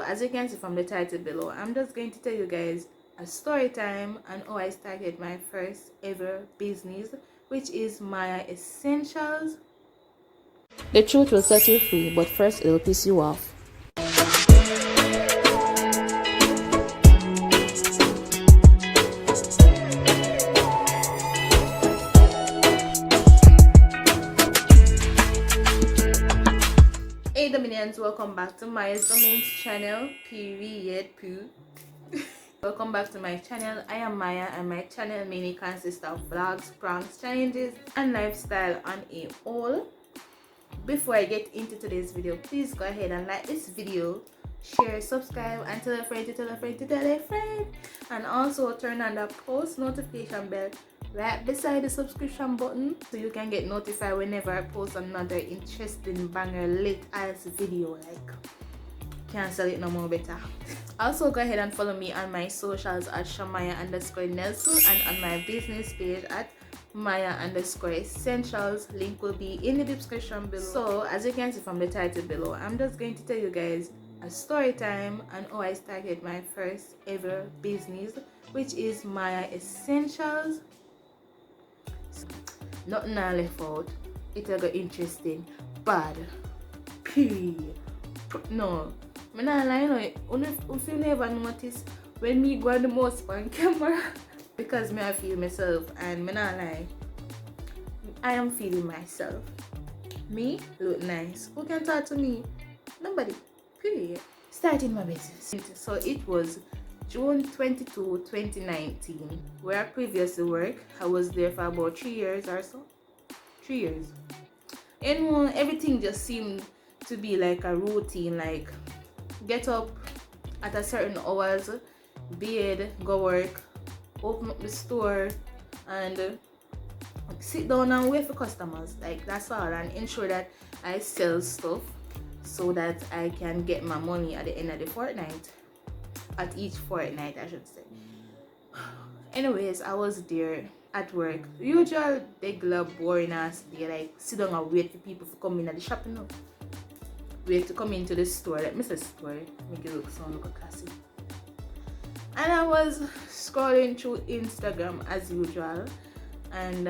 as you can see from the title below, I'm just going to tell you guys a story time and how I started my first ever business, which is Maya Essentials. The truth will set you free, but first it'll piss you off. Hey Dominions, welcome back to Mayadomaininquires channel, period, poo. Welcome back to my channel. I am Maya and my channel mainly consists of vlogs, pranks, challenges and lifestyle on a whole. Before I get into today's video, please go ahead and like this video, share, subscribe, and tell a friend to tell a friend to tell a friend, and also turn on the post notification bell right beside the subscription button so you can get notified whenever I post another interesting banger lit ass video. Like, can't sell it no more better. Also go ahead and follow me on my socials at Shamaya_Nelson and on my business page at Maya_Essentials. Link will be in the description below. So as you can see from the title below, I'm just going to tell you guys a story time and how I started my first ever business, which is Maya Essentials. Nothing I left out. It'll go interesting, bad, period. No, I'm not lying. If you never notice when me go on the most on camera, because me I feel myself, and me not lie, I am feeling myself. Me look nice. Who can talk to me? Nobody. Period. Starting my business. So it was June 22, 2019, where I previously worked. I was there for about 3 years or so. 3 years. And everything just seemed to be like a routine, like get up at a certain hours, bed, go work, open up the store, and sit down and wait for customers. Like, that's all, and ensure that I sell stuff so that I can get my money at the end of the fortnight. At each fortnight, I should say. Anyways, I was there at work. Usual regular boring ass day, like sit down and wait for people to come in at the shop, you know. Wait to come into the store. Let me say store, make it look sound like a classic. And I was scrolling through Instagram as usual, and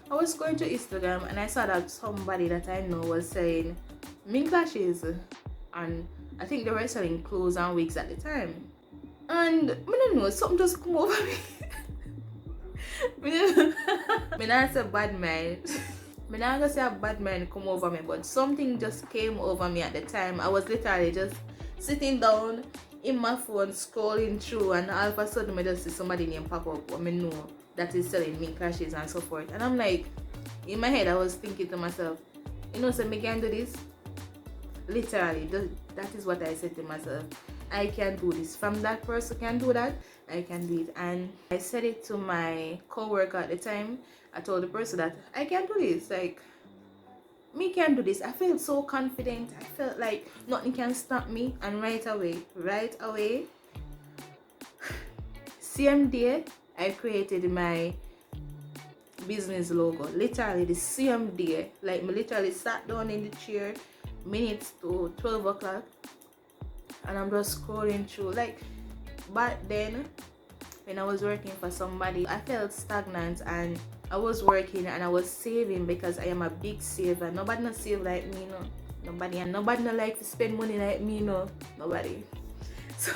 I was going to Instagram and I saw that somebody that I know was selling MINK lashes, and I think they were selling clothes and wigs at the time. And I don't know, something just come over me. I not say bad mind. I'm not gonna say a bad mind come over me, but something just came over me at the time. I was literally just sitting down in my phone scrolling through, and all of a sudden I just see somebody name pop up. I know that is selling MINK lashes and so forth. And I'm like, in my head I was thinking to myself, you know, so me can do this. Literally, that is what I said to myself. I can do this. From that person can do that, I can do it. And I said it to my co-worker at the time. I told the person that I can do this. Like, me can do this. I felt so confident. I felt like nothing can stop me. And right away, same day, I created my business logo. Literally the same day. Like, me literally sat down in the chair minutes to 12 o'clock, and I'm just scrolling through. Like, back then when I was working for somebody, I felt stagnant, and I was working and I was saving because I am a big saver. Nobody not save like me, no. Nobody not like to spend money like me, no. Nobody. So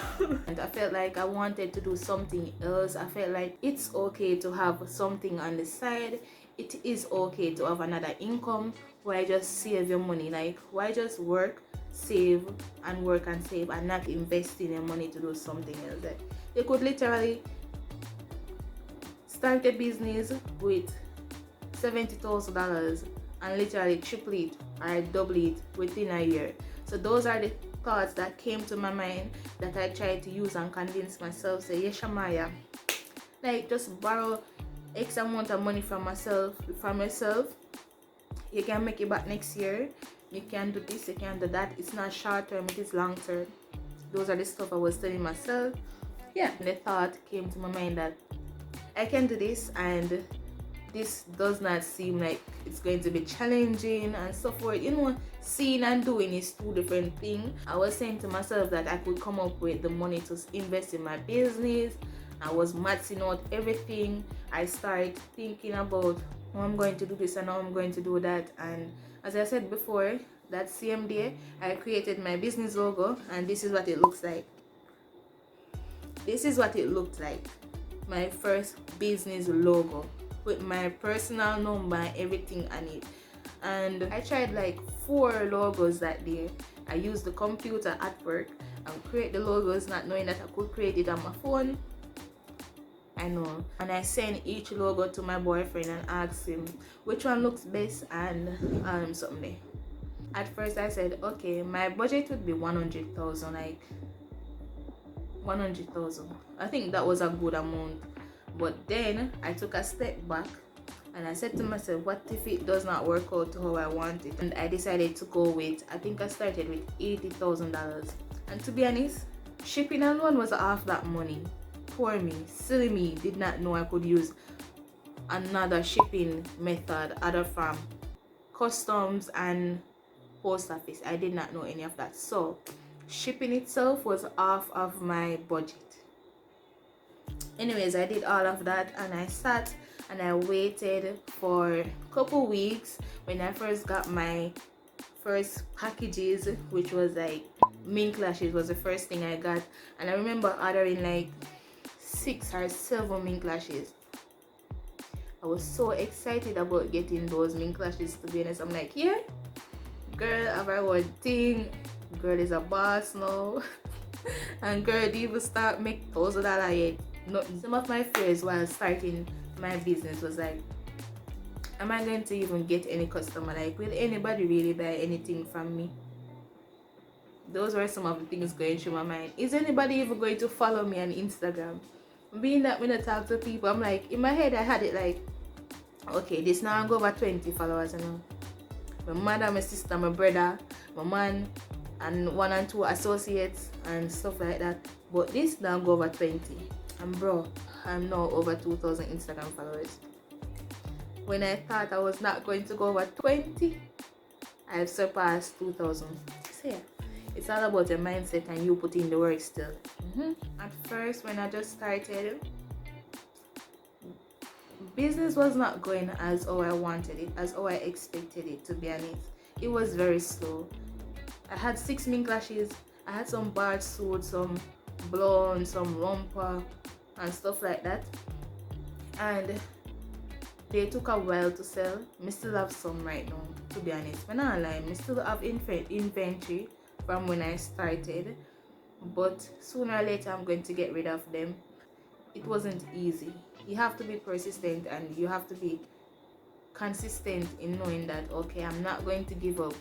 and I felt like I wanted to do something else. I felt like it's okay to have something on the side. It is okay to have another income. Why just save your money? Like, why just work, save, and work and save, and not investing your money to do something else? Like, you could literally start a business with $70,000 and literally triple it or double it within a year. So those are the thoughts that came to my mind that I tried to use and convince myself, say, yes, Shamaya, like, just borrow X amount of money from myself. You can make it back next year. You can do this, you can do that. It's not short term, it is long term. Those are the stuff I was telling myself. Yeah, and the thought came to my mind that I can do this, and this does not seem like it's going to be challenging and so forth. You know, seeing and doing is two different things. I was saying to myself that I could come up with the money to invest in my business. I was maxing out everything. I started thinking about how I'm going to do this and how I'm going to do that. And as I said before, that same day, I created my business logo, and this is what it looks like. This is what it looked like. My first business logo with my personal number and everything on it. And I tried like 4 logos that day. I used the computer at work and create the logos, not knowing that I could create it on my phone. I know. And I sent each logo to my boyfriend and asked him which one looks best and something. At first I said, okay, my budget would be 100,000, like 100,000. I think that was a good amount. But then I took a step back and I said to myself, what if it does not work out how I want it? And I decided to go with, I think I started with $80,000. And to be honest, shipping alone was half that money. Poor me, silly me, did not know I could use another shipping method other from customs and post office. I did not know any of that. So shipping itself was half of my budget. Anyways, I did all of that and I sat and I waited for a couple weeks. When I first got my first packages, which was like MINK lashes was the first thing I got, and I remember ordering like 6 or 7 MINK lashes. I was so excited about getting those MINK lashes, to be honest. I'm like, yeah, girl, have I one thing, girl is a boss now. And girl, do you even start make $1,000 yet? Nothing. Some of my fears while starting my business was like, am I going to even get any customer? Like, will anybody really buy anything from me? Those were some of the things going through my mind. Is anybody even going to follow me on Instagram? Being that when I talk to people, I'm like, in my head I had it like, okay, this now I go over 20 followers, you know. My mother, my sister, my brother, my man, and 1 and 2 associates and stuff like that. But this now go over 20. And bro, I'm now over 2,000 Instagram followers. When I thought I was not going to go over 20, I've surpassed 2,000. So yeah, it's all about your mindset and you put in the work still. At first, when I just started, business was not going as how I wanted it, as how I expected it, to be honest. It was very slow. I had 6 MINK lashes, I had some bar suits, some blonde, some romper and stuff like that, and they took a while to sell. I still have some right now, to be honest. I'm not lying, I still have inventory from when I started, but sooner or later I'm going to get rid of them. It wasn't easy. You have to be persistent and you have to be consistent in knowing that, okay, I'm not going to give up,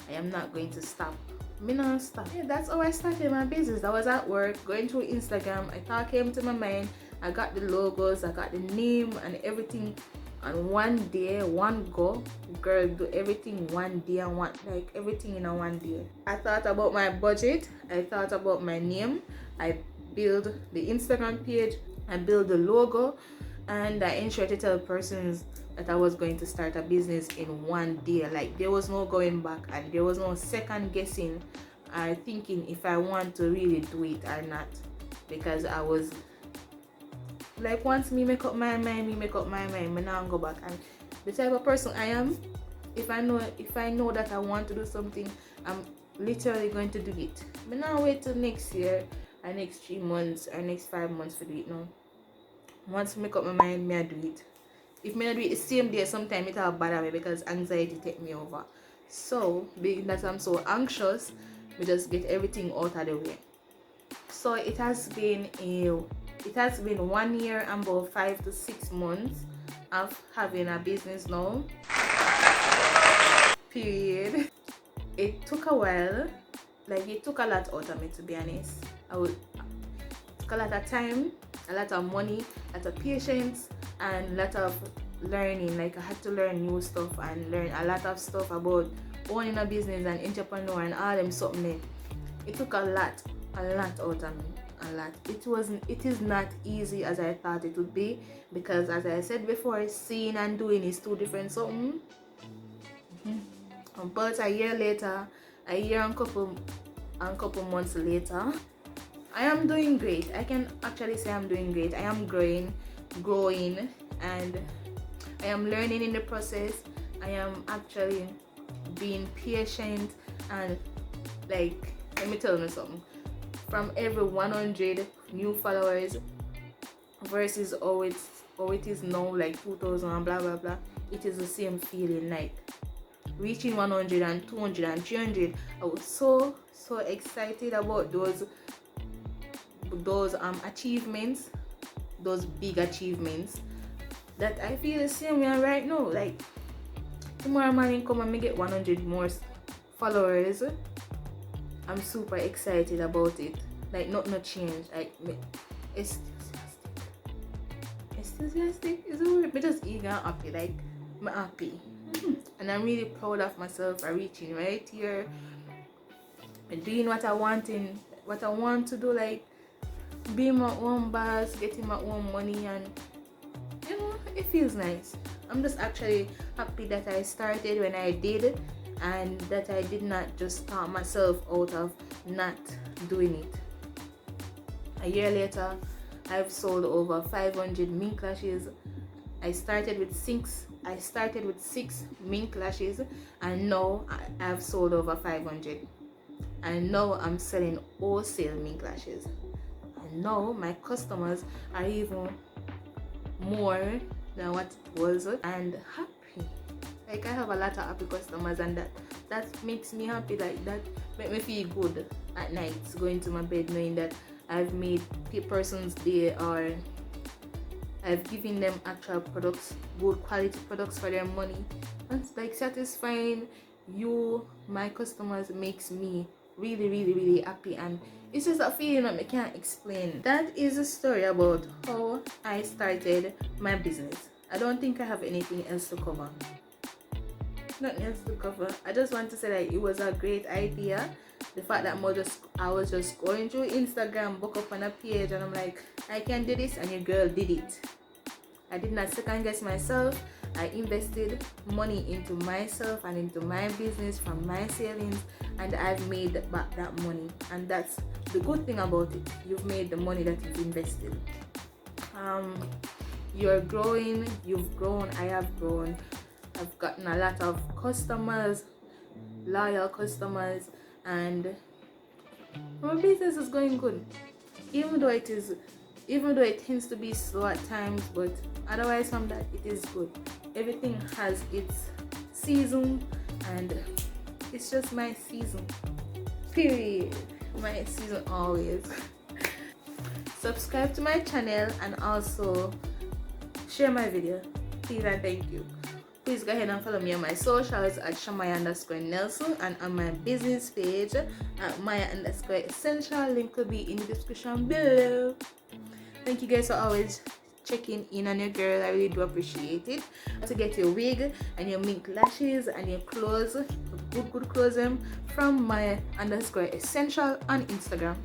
I am not going to stop. Me not stop. Yeah, that's how I started my business. I was at work going through Instagram, I thought came to my mind, I got the logos, I got the name and everything, and one day, one go, girl, do everything one day and want like everything in a one day. I thought about my budget, I thought about my name, I build the Instagram page, I build the logo, and I ensured to tell persons that I was going to start a business in one day. Like, there was no going back and there was no second guessing or thinking if I want to really do it or not, because I was like, once me make up my mind, me now go back. And the type of person I am, if I know that I want to do something, I'm literally going to do it. Me now wait till next year or next 3 months or next 5 months to do it now. Once I make up my mind, me I do it. If me not do it the same day, sometimes it will bother me because anxiety take me over. So being that I'm so anxious, we just get everything out of the way. So it has been 1 year and about 5 to 6 months of having a business now. Period. It took a while. Like, it took a lot out of me, to be honest. It took a lot of time, a lot of money, a lot of patience, and a lot of learning. Like, I had to learn new stuff and learn a lot of stuff about owning a business and entrepreneur and all them something. It took a lot out of me. a lot. It is not easy as I thought it would be, because as I said before, seeing and doing is two different something. But a year later, a year and couple months later, I am doing great. I can actually say I'm doing great. I am growing, and I am learning in the process. I am actually being patient, and like, let me tell you something. From every 100 new followers versus how it is now, like 2,000 and blah blah blah, it is the same feeling. Like reaching 100 and 200 and 300, I was so excited about those achievements, those big achievements, that I feel the same way right now. Like tomorrow morning come and me get 100 more followers, I'm super excited about it. Like nothing changed. Like it's enthusiastic is a word. Me just eager and happy. Like I'm happy. And I'm really proud of myself for reaching right here and doing what I want to do, like being my own boss, getting my own money, and you know, it feels nice. I'm just actually happy that I started when I did, and that I did not just start myself out of not doing it. A year later, I've sold over 500 mink lashes. I started with six mink lashes, and now I've sold over 500. And now I'm selling wholesale mink lashes. And now my customers are even more than what it was, and happy. Like I have a lot of happy customers, and that makes me happy. Like that make me feel good at night, going to my bed knowing that I've made a person's day, or I've given them actual products, good quality products for their money. And it's like satisfying you, my customers, makes me really happy, and it's just a feeling that I can't explain. That is a story about how I started my business. I don't think I have anything else to cover. Nothing else to cover. I just want to say that it was a great idea. The fact that I was just going through Instagram, book up on a page, and I'm like, I can do this, and your girl did it. I did not second guess myself. I invested money into myself and into my business from my savings, and I've made back that money. And that's the good thing about it. You've made the money that you've invested. You're growing, you've grown, I have grown. I've gotten a lot of customers, loyal customers, and my business is going good. Even though it tends to be slow at times, but otherwise from that, it is good. Everything has its season, and it's just my season. Period. My season always. Subscribe to my channel and also share my video. Please and thank you. Please go ahead and follow me on my socials at Shamaya_Nelson, and on my business page at Maya_Essential. Link will be in the description below. Thank you guys for always checking in on your girl. I really do appreciate it. To get your wig and your mink lashes and your clothes, good clothes from Maya_Essential on Instagram.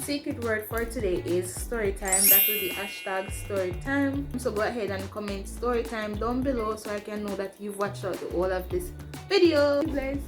Secret word for today is storytime. That will be #storytime. So go ahead and comment storytime down below so I can know that you've watched out all of this video. Guys.